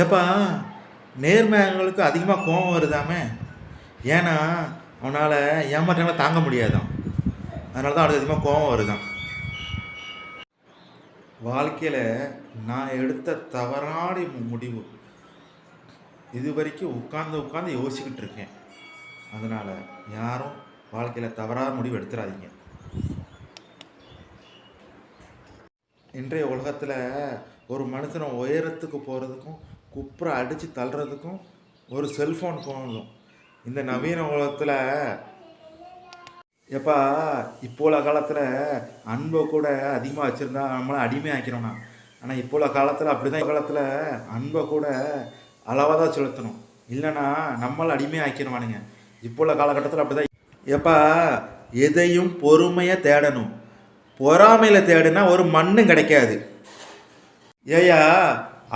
ஏப்பா நேர்மையாளர்களுக்கு அதிகமாக கோபம் வருதாமே. ஏன்னா அவனால் ஏமாற்றங்களை தாங்க முடியாதான். அதனால தான் அவனுக்கு அதிகமாக கோபம் வருதான். வாழ்க்கையில் நான் எடுத்த தவறான முடிவு இது வரைக்கும் உட்கார்ந்து யோசிச்சுக்கிட்டு இருக்கேன். அதனால் யாரும் வாழ்க்கையில் தவறான முடிவு எடுத்துடாதீங்க. இன்றைய உலகத்தில் ஒரு மனுஷனை உயரத்துக்கு போகிறதுக்கும் குப்புற அடித்து தள்ளுறதுக்கும் ஒரு செல்ஃபோன் போகணும். இந்த நவீன உலகத்தில் எப்பா இப்போ உள்ள காலத்தில் அன்பை கூட அதிகமாக வச்சுருந்தா நம்மளை அடிமை ஆக்கிறோம்னா. ஆனால் இப்போ உள்ள காலத்தில் அப்படி தான் காலத்தில் அன்பை கூட அளவாக தான் செலுத்தணும், இல்லைன்னா நம்மளை அடிமை ஆக்கிடுவானுங்க. இப்போ உள்ள காலகட்டத்தில் அப்படி தான். எப்பா எதையும் பொறுமையாக தேடணும். பொறாமையில் தேடுனா ஒரு மண்ணும் கிடைக்காது. ஏயா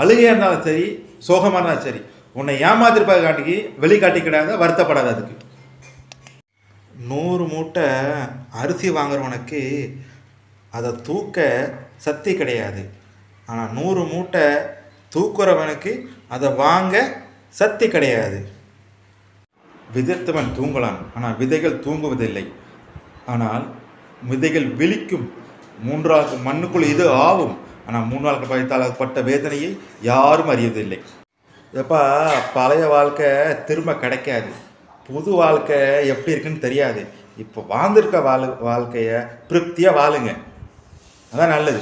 அழுகையாக இருந்தாலும் சரி சோகமாக இருந்தாலும் சரி உன்னை ஏமாத்திருப்பாங்க காட்டிக்கு வெளிக்காட்டிக்கிடாத வருத்தப்படாத. அதுக்கு 100 மூட்டை அரிசி வாங்குறவனுக்கு அதை தூக்க சக்தி கிடையாது. ஆனால் 100 மூட்டை தூக்குறவனுக்கு அதை வாங்க சக்தி கிடையாது. விதைத்தவன் தூங்கலாம், ஆனால் விதைகள் தூங்குவதில்லை. ஆனால் விதைகள் விழிக்கும். 3 நாளுக்கு மண்ணுக்குள் இது ஆகும். ஆனால் 3 நாளுக்கு பயத்தால் வேதனையை யாரும் அறியதில்லை. எப்பா பழைய வாழ்க்கை திரும்ப கிடைக்காது. புது வாழ்க்கை எப்படி இருக்குன்னு தெரியாது. இப்போ வாழ்ந்திருக்க வாழ்க்கையை திருப்தியாக வாழுங்க, அதான் நல்லது.